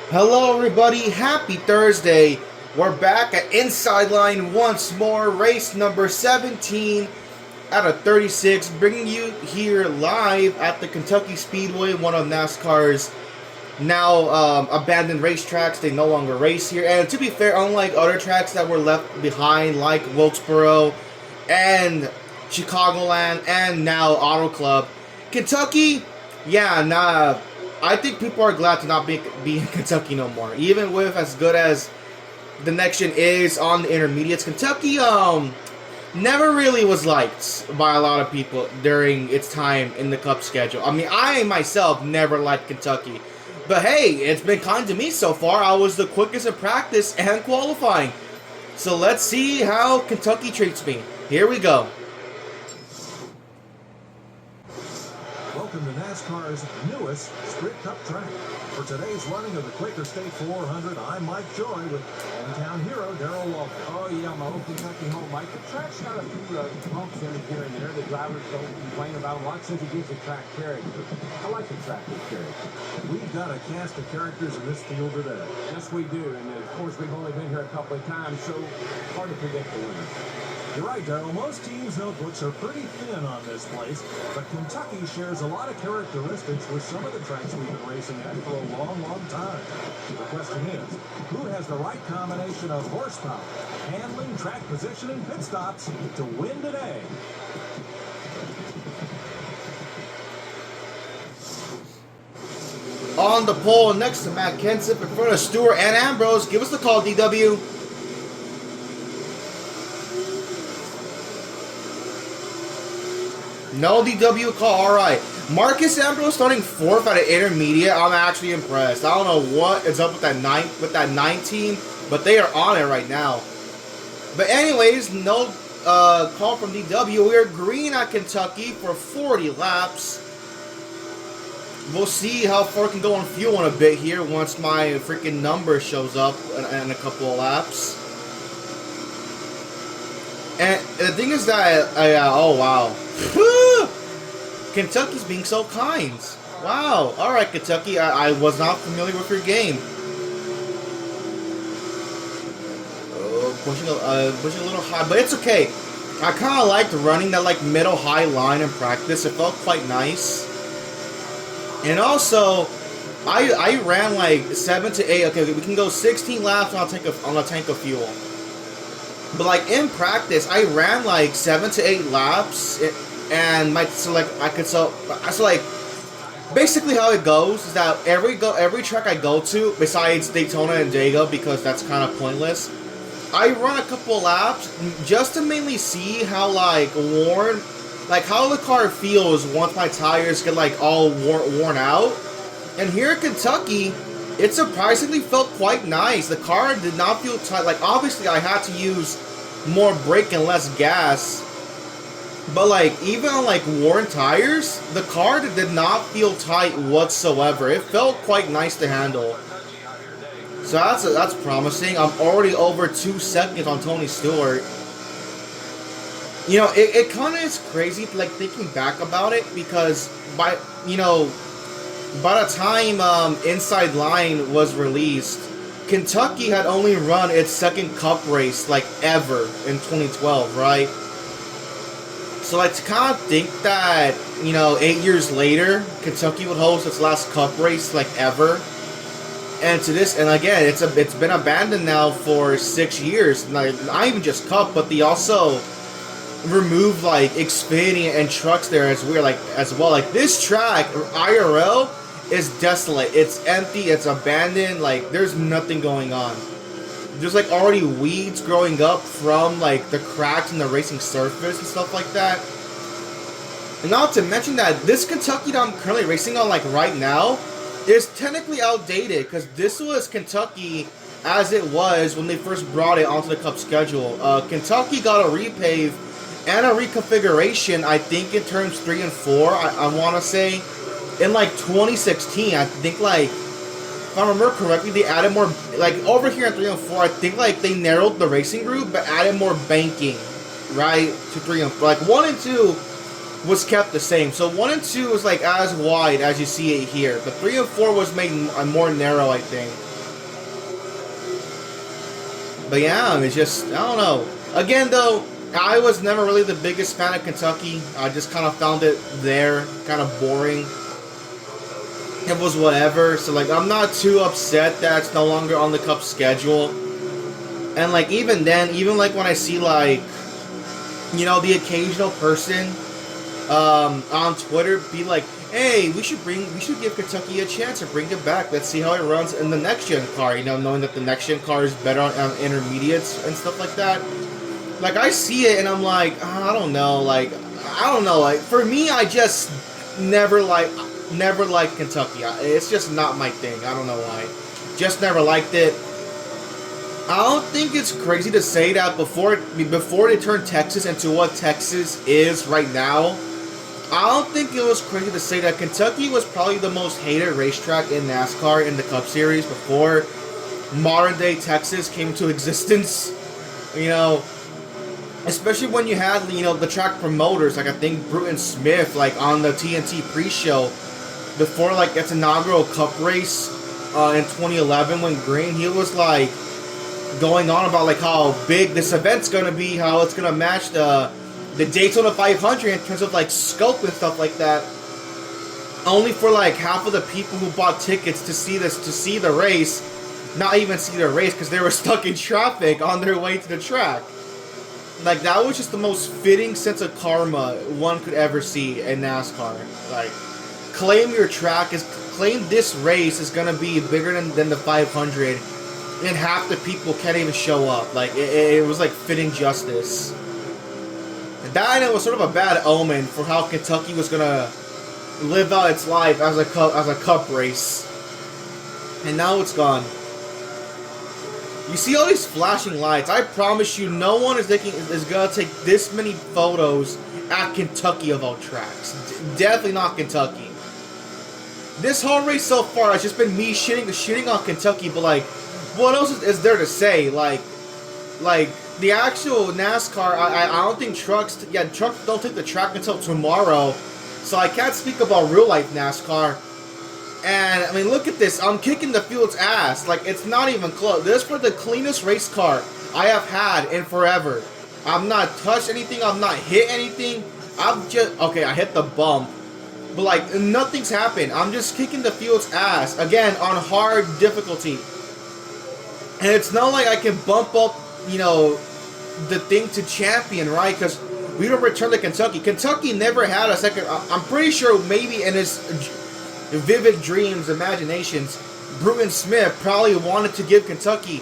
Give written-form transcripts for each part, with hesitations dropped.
Hello, everybody. Happy Thursday. We're back at Inside Line once more, race number 17 out of 36, bringing you here live at the Kentucky Speedway, one of NASCAR's now abandoned racetracks. They no longer race here. And to be fair, unlike other tracks that were left behind, like Wilkesboro and Chicagoland and now Auto Club, Kentucky, yeah, nah. I think people are glad to not be in Kentucky no more. Even with as good as the next gen is on the intermediates, Kentucky never really was liked by a lot of people during its time in the Cup schedule. I mean, I myself never liked Kentucky. But hey, it's been kind to me so far. I was the quickest in practice and qualifying. So let's see how Kentucky treats me. Here we go. Welcome to NASCAR's newest Sprint Cup track. For today's running of the Quaker State 400, I'm Mike Joy with hometown hero Darrell Walker. Oh yeah, my old Kentucky home, Mike. The track's got a few bumps in it here and there. The drivers don't complain about a lot since it gives the track character. I like the track with character. We've got a cast of characters in this field today. Yes, we do. And of course, we've only been here a couple of times, so hard to predict the winner. You're right, Darrell. Most teams' notebooks are pretty thin on this place, but Kentucky shares a lot of characteristics with some of the tracks we've been racing at for a long, long time. The question is, who has the right combination of horsepower, handling, track position, and pit stops to win today? On the pole next to Matt Kenseth in front of Stewart and Ambrose. Give us the call, DW. No DW call. All right. Marcus Ambrose starting 4th at an intermediate. I'm actually impressed. I don't know what is up with that 19, but they are on it right now. But anyways, no call from DW. We are green at Kentucky for 40 laps. We'll see how far it can go on fuel in a bit here once my freaking number shows up in a couple of laps. And the thing is that, oh wow. Kentucky's being so kind. Wow. Alright, Kentucky, I was not familiar with your game. Pushing a little high, but it's okay. I kind of liked running that like middle high line in practice. It felt quite nice. And also, I ran like 7 to 8. Okay, we can go 16 laps on a tank of fuel. But like in practice, I ran like 7 to 8 laps, and basically how it goes is that every track I go to, besides Daytona and Dega, because that's kind of pointless, I run a couple laps just to mainly see how like worn, like how the car feels once my tires get like all worn out. And here in Kentucky, it surprisingly felt quite nice. The car did not feel tight. Like, obviously, I had to use more brake and less gas. But, like, even on, like, worn tires, the car did not feel tight whatsoever. It felt quite nice to handle. So that's promising. I'm already over 2 seconds on Tony Stewart. You know, it kind of is crazy, like, thinking back about it, because by the time Inside Line was released, Kentucky had only run its second Cup race, like, ever in 2012, right? So, like, to kind of think that, 8 years later, Kentucky would host its last Cup race, like, ever. And again, it's been abandoned now for 6 years. Not even just Cup, but they also removed, like, Xfinity and trucks there as well. Like, this track, IRL, is desolate. It's empty. It's abandoned. Like, there's nothing going on. There's, like, already weeds growing up from, like, the cracks in the racing surface and stuff like that. And not to mention that this Kentucky that I'm currently racing on, like, right now, is technically outdated, because this was Kentucky as it was when they first brought it onto the Cup schedule. Kentucky got a repave and a reconfiguration, I think, in turns 3 and 4, I want to say, in, like, 2016. I think, like, if I remember correctly, they added more, like, over here in 3 and 4, I think, like, they narrowed the racing group, but added more banking, right, to 3 and 4. Like, 1 and 2 was kept the same. So 1 and 2 was, like, as wide as you see it here, but 3 and 4 was made more narrow, I think. But yeah, it's just, I don't know. Again, though, I was never really the biggest fan of Kentucky. I just kind of found it there, kind of boring. It was whatever. So, like, I'm not too upset that it's no longer on the Cup schedule. And, like, even then, even, like, when I see, like, you know, the occasional person on Twitter be like, hey, we should give Kentucky a chance to bring it back. Let's see how it runs in the next gen car. You know, knowing that the next gen car is better on intermediates and stuff like that. Like, I see it and I'm like, I don't know. Like, for me, I just never liked Kentucky. It's just not my thing. I don't know why. Just never liked it. I don't think it's crazy to say that before they turned Texas into what Texas is right now. I don't think it was crazy to say that Kentucky was probably the most hated racetrack in NASCAR in the Cup Series before modern day Texas came into existence. You know, especially when you had, you know, the track promoters, like I think Bruton Smith, like on the TNT pre-show before like its inaugural Cup race in 2011 when Green, he was like going on about like how big this event's gonna be, how it's gonna match the Daytona 500 in terms of like scope and stuff like that. Only for like half of the people who bought tickets to see the race, not even see the race because they were stuck in traffic on their way to the track. Like, that was just the most fitting sense of karma one could ever see in NASCAR. Like, claim this race is gonna be bigger than the 500, and half the people can't even show up. Like, it was like fitting justice. And that, and it was sort of a bad omen for how Kentucky was gonna live out its life as a cup race. And now it's gone. You see all these flashing lights. I promise you, no one is gonna take this many photos at Kentucky of all tracks. Definitely not Kentucky. This whole race so far has just been me shitting on Kentucky, but like, what else is there to say? Like the actual NASCAR, I don't think trucks don't take the track until tomorrow, so I can't speak about real life NASCAR. And I mean, look at this. I'm kicking the field's ass. Like, it's not even close. This is for the cleanest race car I have had in forever. I've not touched anything. I've not hit anything. Okay, I hit the bump, but like nothing's happened. I'm just kicking the field's ass again on hard difficulty. And it's not like I can bump up, you know, the thing to champion, right? Because we don't return to Kentucky. Kentucky never had a second. I'm pretty sure maybe in his vivid dreams, imaginations, Bruton Smith probably wanted to give Kentucky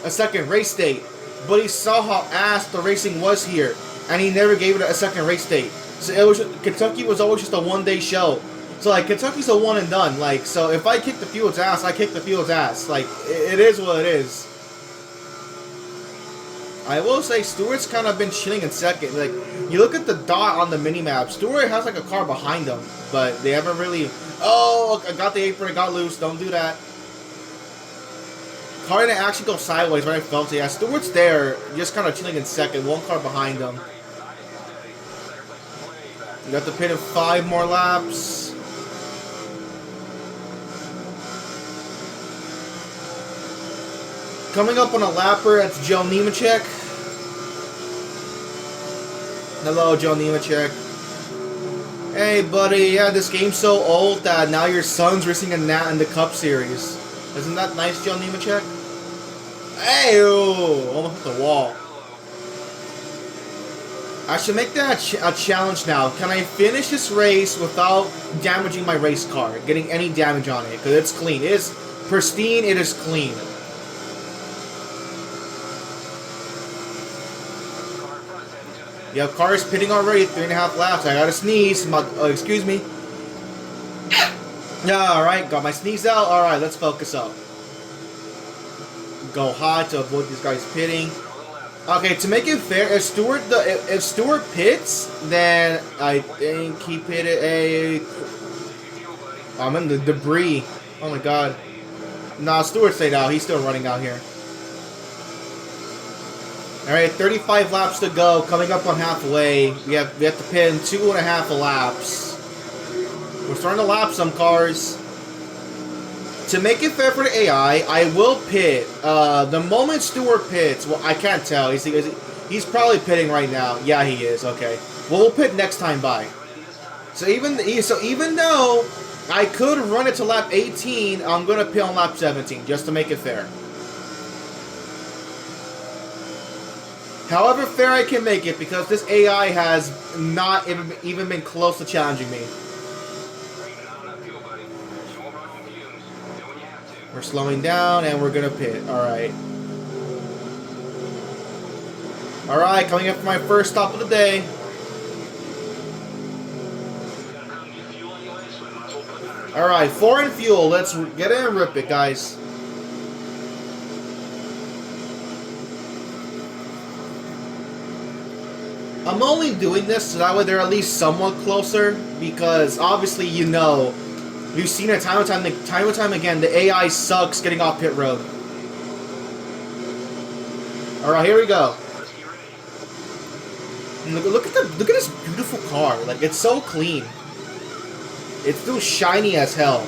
a second race date, but he saw how ass the racing was here, and he never gave it a second race date. So Kentucky was always just a one-day show. So like, Kentucky's a one and done. Like, so if I kick the field's ass, I kick the field's ass. Like, it is what it is. I will say Stewart's kind of been chilling in second. Like, you look at the dot on the mini-map, Stewart has like a car behind him, but they haven't really... Oh, I got the apron, it got loose, don't do that. Car didn't actually go sideways when I felt it. Yeah, Stewart's there, just kind of chilling in second, one car behind him. You got the pit in 5 more laps. Coming up on a lapper, that's Joe Nemechek. Hello, Joe Nemechek. Hey, buddy, yeah, this game's so old that now your son's racing in the Cup Series. Isn't that nice, Joe Nemechek? Hey, almost hit the wall. I should make that a challenge now. Can I finish this race without damaging my race car, getting any damage on it? Because it's clean. It is pristine, it is clean. Yeah, car is pitting already, 3.5 laps. I gotta sneeze. Excuse me. Yeah, alright, got my sneeze out. Alright, let's focus up. Go high to avoid these guys pitting. Okay, to make it fair, if Stewart pits, then I think he pitted I'm in the debris. Oh my god. Nah, Stewart stayed out. He's still running out here. Alright, 35 laps to go, coming up on halfway. We have to pit in 2.5 laps. We're starting to lap some cars. to make it fair for the AI, I will pit. The moment Stewart pits, well, I can't tell. He's probably pitting right now. Yeah, he is. Okay. Well, we'll pit next time by. So even though I could run it to lap 18, I'm gonna pit on lap 17 just to make it fair. However fair I can make it, because this AI has not even been close to challenging me. We're slowing down and we're gonna pit. Alright. Alright, coming up for my first stop of the day. Alright, 4 in fuel. Let's get in and rip it, guys. I'm only doing this so that way they're at least somewhat closer, because obviously you know, we've seen it time and time again, the AI sucks getting off pit road. Alright, here we go. Look at this beautiful car. Like, it's so clean. It's still shiny as hell.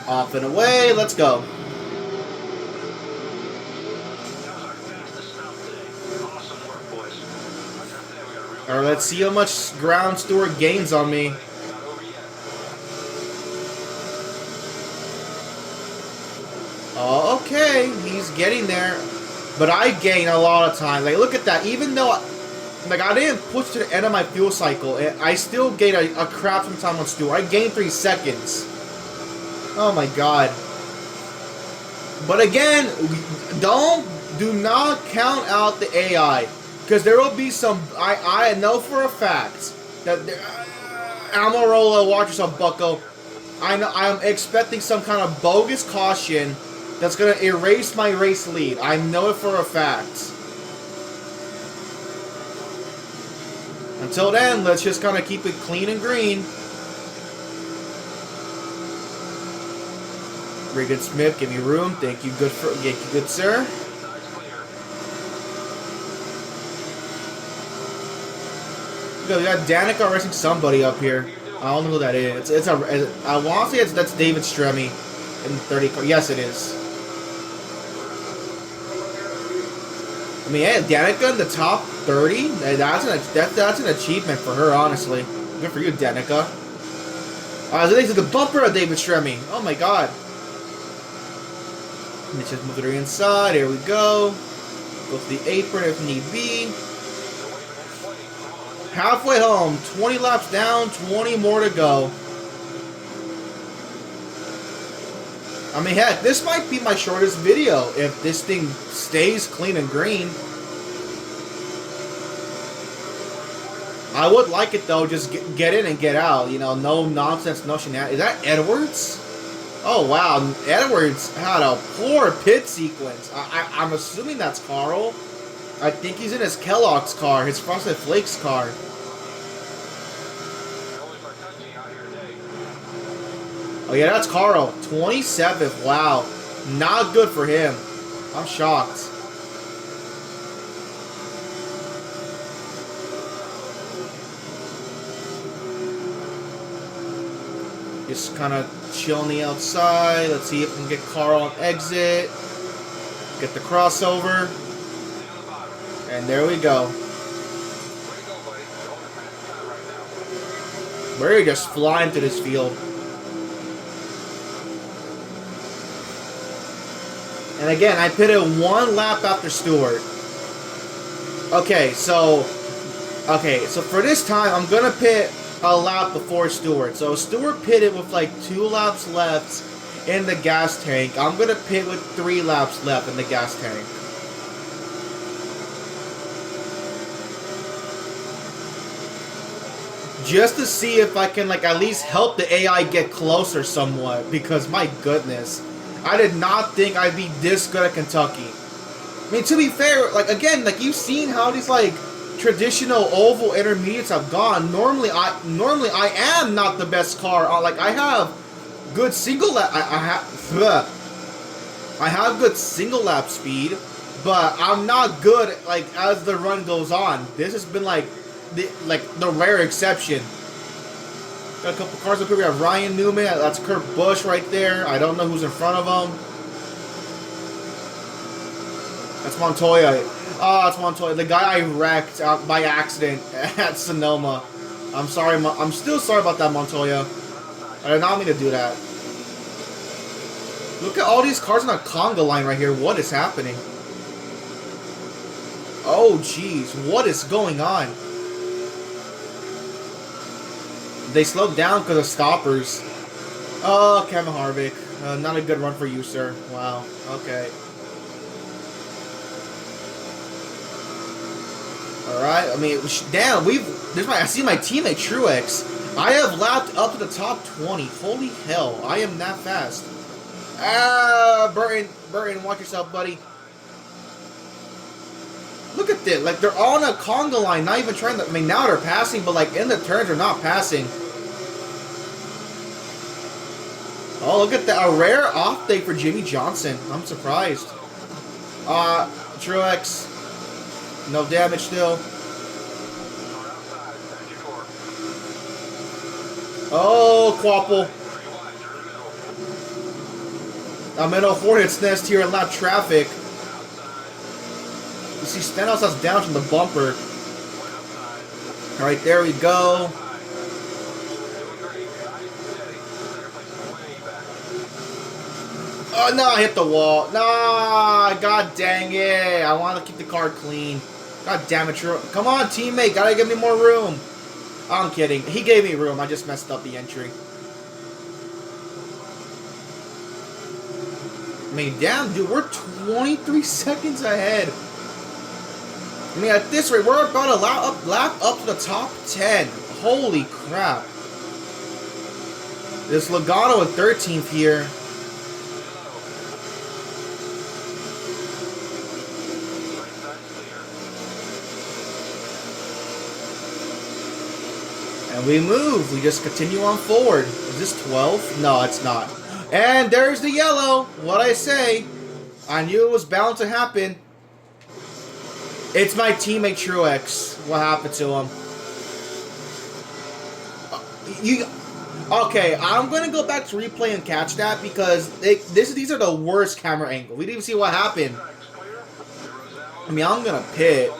Off and away, let's go. Alright, let's see how much ground Stewart gains on me. Oh, okay, he's getting there. But I gain a lot of time. Like, look at that. Even though, like, I didn't push to the end of my fuel cycle, I still gained a crap from time on Stewart. I gained 3 seconds. Oh my god. But again, do not count out the AI. Because there will be some, I know for a fact that Amarola, watch yourself, bucko. I'm expecting some kind of bogus caution that's going to erase my race lead. I know it for a fact. Until then, let's just kind of keep it clean and green. Very good, Smith. Give me room. Thank you, good sir. We got Danica racing somebody up here. I don't know who that is. I want to say that's David Stremme in 30. Yes, it is. I mean, hey, Danica in the top 30. That's an achievement for her, honestly. Good for you, Danica. So they took the bumper of David Stremme. Oh my god. Let me just move it inside. Here we go. Go to the apron if need be. Halfway home. 20 laps down. 20 more to go. I mean, heck, this might be my shortest video if this thing stays clean and green. I would like it, though. Just get in and get out. You know, no nonsense, no shenanigans. Is that Edwards? Oh, wow. Edwards had a poor pit sequence. I'm assuming that's Carl. I think he's in his Kellogg's car, his Frosted Flakes car. Oh, yeah, that's Carl. 27th. Wow. Not good for him. I'm shocked. Just kind of chill on the outside. Let's see if we can get Carl on exit. Get the crossover. And there we go. We're just flying through this field. And again, I pitted 1 lap after Stewart. Okay, so for this time, I'm gonna pit a lap before Stewart. So Stewart pitted with like 2 laps left in the gas tank. I'm gonna pit with 3 laps left in the gas tank. Just to see if I can like at least help the AI get closer somewhat, because my goodness, I did not think I'd be this good at Kentucky. I mean, to be fair, like again, like you've seen how these like traditional oval intermediates have gone. Normally I am not the best car. Like I have good single lap. I have good single lap speed. But I'm not good, like, as the run goes on. This has been, like the rare exception. Got a couple cars up here. We have Ryan Newman. That's Kurt Busch right there. I don't know who's in front of him. That's Montoya. Oh, that's Montoya. The guy I wrecked out by accident at Sonoma. I'm sorry. I'm still sorry about that, Montoya. I did not mean to do that. Look at all these cars on the conga line right here. What is happening? Oh, jeez. What is going on? They slowed down because of stoppers. Oh, Kevin Harvick. Not a good run for you, sir. Wow. Okay. Alright. I mean, damn. I see my teammate, Truex. I have lapped up to the top 20. Holy hell. I am that fast. Burton, watch yourself, buddy. Look at this. Like, they're on a conga line, not even trying to... I mean, now they're passing, but, like, in the turns, they're not passing. Oh, look at that. A rare off day for Jimmy Johnson. I'm surprised. Truex. No damage still. Oh, Quapple. I'm in a hornet's nest here in lap traffic. You see Stenhouse has down from the bumper. Alright, there we go. Oh no, I hit the wall. No, god dang it. I want to keep the car clean. God damn it, come on, teammate. Gotta give me more room. I'm kidding. He gave me room. I just messed up the entry. I mean, damn, dude, we're 23 seconds ahead. I mean, at this rate, we're about a lap up to the top 10. Holy crap. This Logano in 13th here. And we move. We just continue on forward. Is this 12? No, it's not. And there's the yellow. What I say. I knew it was bound to happen. It's my teammate Truex. What happened to him? Okay, I'm going to go back to replay and catch that because these are the worst camera angles. We didn't even see what happened. I mean, I'm going to pit.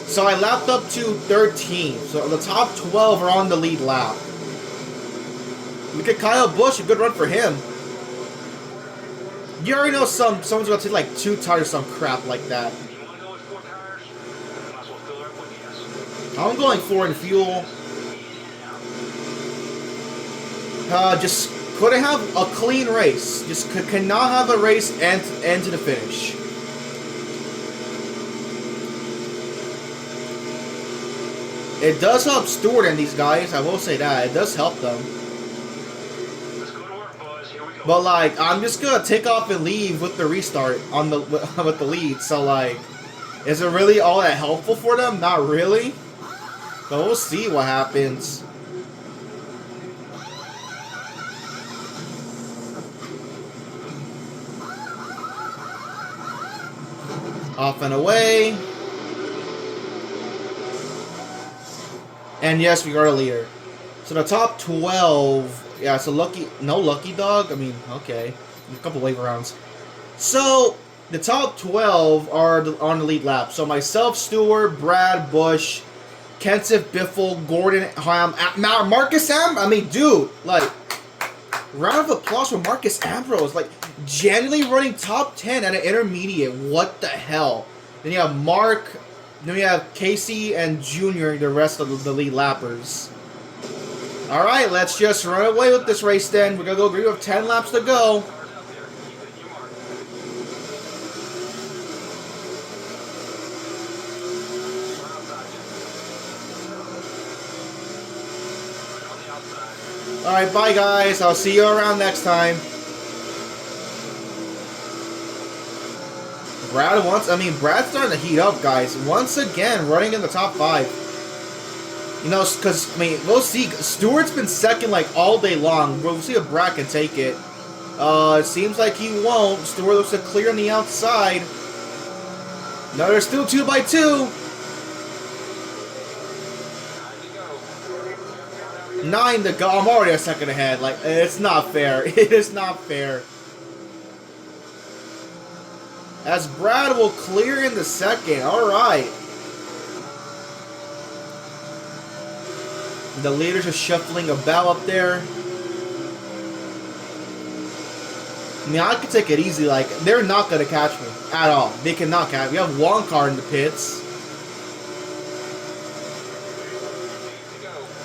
So I lapped up to 13. So the top 12 are on the lead lap. Look at Kyle Busch, a good run for him. You already know someone's going to take like 2 tires or some crap like that. I'm going 4 in fuel. Just couldn't have a clean race. Just cannot have a race end to the finish. It does help Stewart and these guys. I will say that it does help them. But like, I'm just gonna take off and leave with the restart on the with the lead. So like, is it really all that helpful for them? Not really. But we'll see what happens. Off and away. And yes, we are a leader. So the top 12, yeah, so no lucky dog. I mean, okay, a couple wave rounds. So the top 12 are on the lead lap. So myself, Stewart, Brad, Busch, Kenseth, Biffle, Gordon, Marcus Ambrose. I mean, dude, like, round of applause for Marcus Ambrose. Like, genuinely running top 10 at an intermediate. What the hell? Then you have Mark. Then we have Casey and Junior, the rest of the lead lappers. Alright, let's just run away with this race then. We're going to go green with 10 laps to go. Alright, bye guys. I'll see you around next time. Brad's starting to heat up, guys. Once again, running in the top 5. You know, because, I mean, we'll see. Stewart's been second, like, all day long. We'll see if Brad can take it. It seems like he won't. Stewart looks to clear on the outside. No, there's still 2x2. 9 to go. I'm already a second ahead. Like, it's not fair. It is not fair. As Brad will clear in the second. Alright. The leaders are shuffling about up there. I mean, I could take it easy. Like, they're not going to catch me at all. They cannot catch me. We have one car in the pits.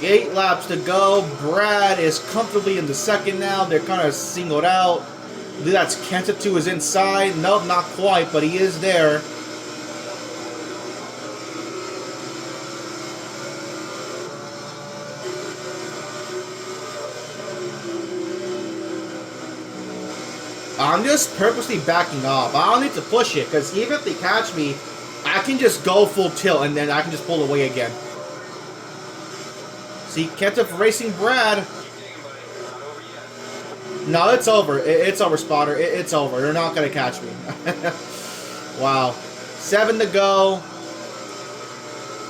8 laps to go. Brad is comfortably in the second now. They're kind of singled out. I believe that's Kenta to his inside. Nope, not quite, but he is there. I'm just purposely backing off. I don't need to push it, because even if they catch me, I can just go full tilt, and then I can just pull away again. See, Kenta racing Brad. No, it's over. It's over, Spotter. It's over. They're not going to catch me. Wow. 7 to go.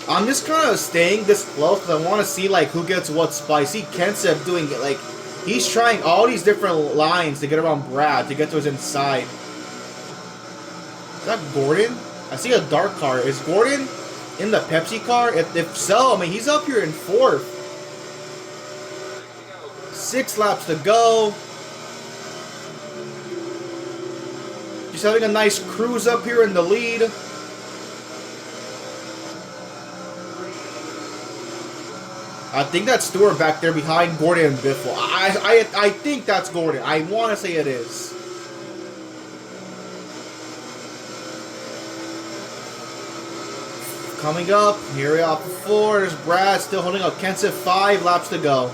I'm just kind of staying this close, because I want to see, like, who gets what spot. I see Kenta doing it, like... He's trying all these different lines to get around Brad, to get to his inside. Is that Gordon? I see a dark car. Is Gordon in the Pepsi car? If so, I mean, he's up here in 4th. 6 laps to go. Just having a nice cruise up here in the lead. I think that's Stewart back there behind Gordon and Biffle. I think that's Gordon. I want to say it is. Coming up, here we are for 4. There's Brad still holding up Kenta. 5 laps to go.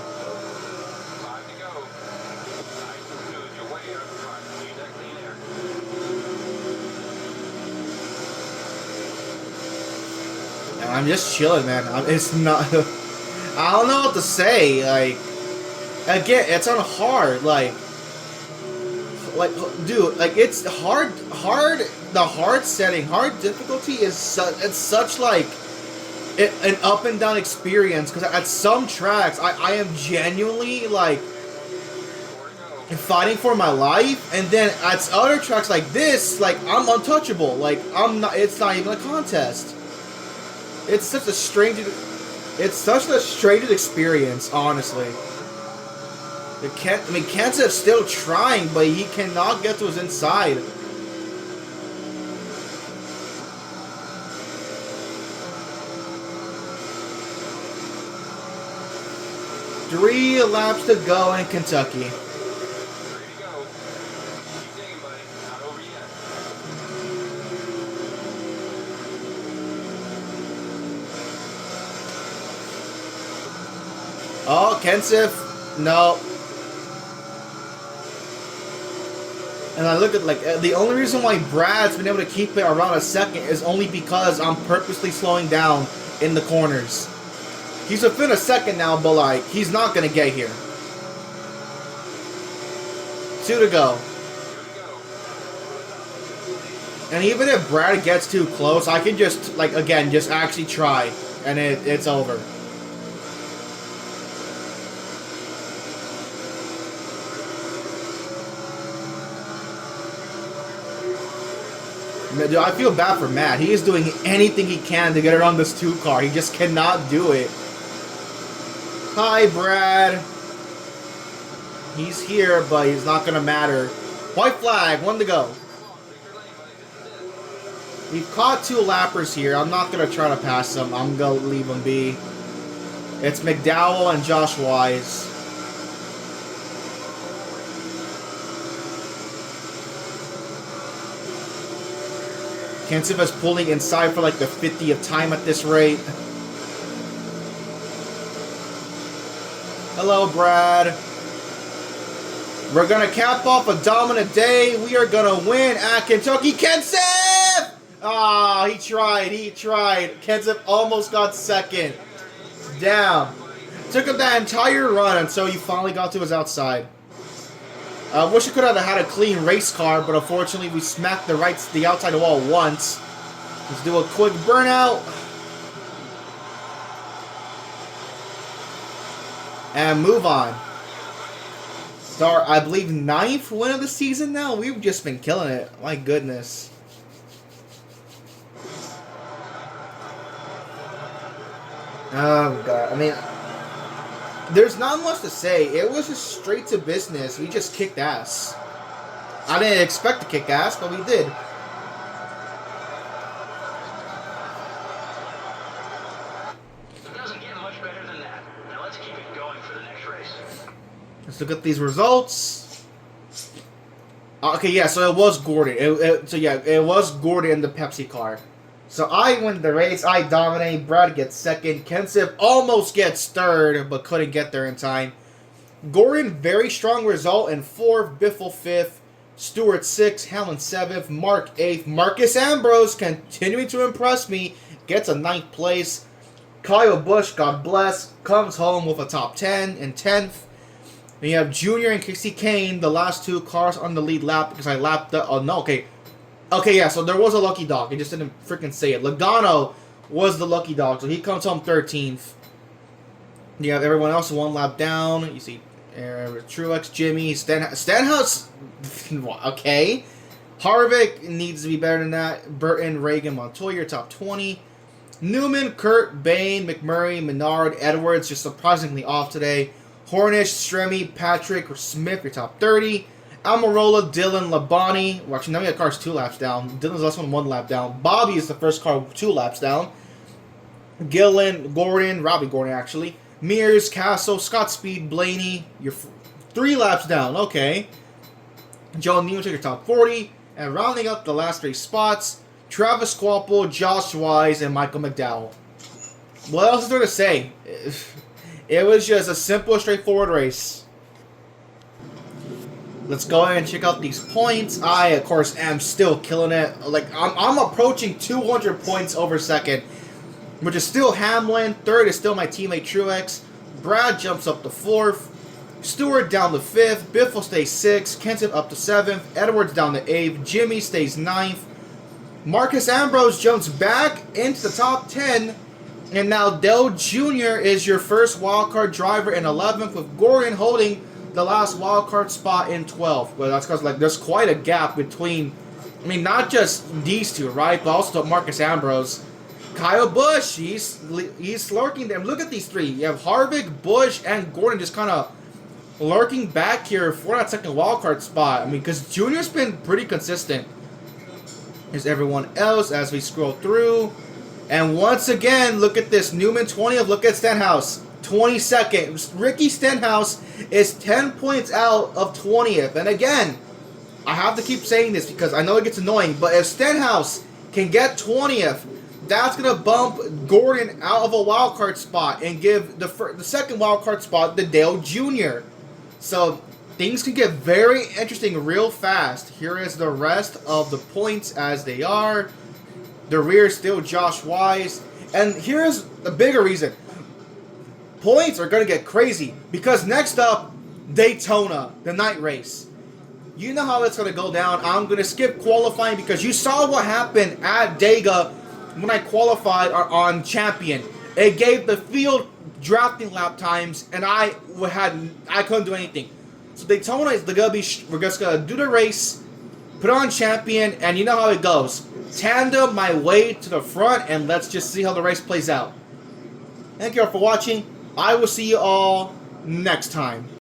And I'm just chilling, man. It's not... I don't know what to say, like, again, it's on hard, like, dude, like, it's hard, the hard setting, hard difficulty is it's such, like, an up and down experience, because at some tracks, I am genuinely, like, fighting for my life, and then at other tracks like this, like, I'm untouchable, like, it's not even a contest. It's such a strange... It's such a strange experience, honestly. Kenta's still trying, but he cannot get to his inside. Three laps to go in Kentucky. Oh, Kensif, no. And I look at, like, the only reason why Brad's been able to keep it around a second is only because I'm purposely slowing down in the corners. He's within a second now, but, like, he's not going to get here. 2 to go. And even if Brad gets too close, I can just, like, again, just actually try. And it's over. Dude, I feel bad for Matt. He is doing anything he can to get around this 2 car. He just cannot do it. Hi, Brad. He's here, but he's not going to matter. White flag, 1 to go. We've caught 2 lappers here. I'm not going to try to pass them. I'm going to leave them be. It's McDowell and Josh Wise. Kensif is pulling inside for like the 50th time at this rate. Hello, Brad. We're going to cap off a dominant day. We are going to win at Kentucky. Kensif! Ah, he tried. Kensif almost got second. Damn. Took him that entire run until he finally got to his outside. I wish I could have had a clean race car, but unfortunately we smacked the outside of the wall once. Let's do a quick burnout. And move on. Start, I believe, 9th win of the season now. We've just been killing it. My goodness. Oh, God. I mean, there's not much to say. It was just straight to business. We just kicked ass. I didn't expect to kick ass, but we did. It doesn't get much better than that. Now let's keep it going for the next race. Let's look at these results. Okay, yeah, so it was Gordon. It was Gordon in the Pepsi car. So I win the race. I dominate. Brad gets second. Kensip almost gets third, but couldn't get there in time. Gordon, very strong result in 4th. Biffle 5th. Stewart 6th. Hamlin 7th. Mark 8th. Marcus Ambrose, continuing to impress me, gets a 9th place. Kyle Busch, God bless, comes home with a top 10 in 10th. Then you have Junior and Casey Kane, the last 2 cars on the lead lap because I lapped the... Oh, no, okay. Okay, yeah, so there was a lucky dog. I just didn't freaking say it. Logano was the lucky dog, so he comes home 13th. You have everyone else 1 lap down. You see Truex, Jimmy, Stenhouse. Okay. Harvick needs to be better than that. Burton, Reagan, Montoya, top 20. Newman, Kurt, Bain, McMurray, Menard, Edwards, just surprisingly off today. Hornish, Stremme, Patrick, or Smith, your top 30. Almirola, Dylan, Labonte. Well, actually, now we got cars 2 laps down. Dylan's the last one 1 lap down. Bobby is the first car 2 laps down. Gillen, Gordon, Robbie Gordon, actually. Mears, Castle, Scott Speed, Blaney. You're 3 laps down. Okay. Joe Newman took your top 40. And rounding up the last 3 spots, Travis Quapple, Josh Wise, and Michael McDowell. What else is there to say? It was just a simple, straightforward race. Let's go ahead and check out these points. I, of course, am still killing it. Like, I'm approaching 200 points over second, which is still Hamlin. Third is still my teammate Truex. Brad jumps up to 4th. Stewart down to 5th. Biffle stays 6th. Kenseth up to 7th. Edwards down to 8th. Jimmy stays 9th. Marcus Ambrose jumps back into the top 10. And now Dale Jr. is your first wildcard driver in 11th, with Gordon holding the last wildcard spot in 12th. But that's because, like, there's quite a gap between, I mean, not just these 2, right? But also Marcus Ambrose. Kyle Busch, he's lurking there. Look at these 3. You have Harvick, Busch, and Gordon just kind of lurking back here for that second wildcard spot. I mean, because Junior's been pretty consistent. Here's everyone else as we scroll through. And once again, look at this. Newman 20th. Look at Stenhouse. 22nd. Ricky Stenhouse is 10 points out of 20th. And again, I have to keep saying this because I know it gets annoying, but if Stenhouse can get 20th, that's going to bump Gordon out of a wildcard spot and give the second wildcard spot to Dale Jr. So things can get very interesting real fast. Here is the rest of the points as they are. The rear is still Josh Wise. And here's the bigger reason. Points are going to get crazy because next up, Daytona, the night race. You know how it's going to go down. I'm going to skip qualifying because you saw what happened at Dega when I qualified on Champion. It gave the field drafting lap times, and I couldn't do anything. So Daytona is we're just going to do the race, put on Champion, and you know how it goes. Tandem my way to the front, and let's just see how the race plays out. Thank you all for watching. I will see you all next time.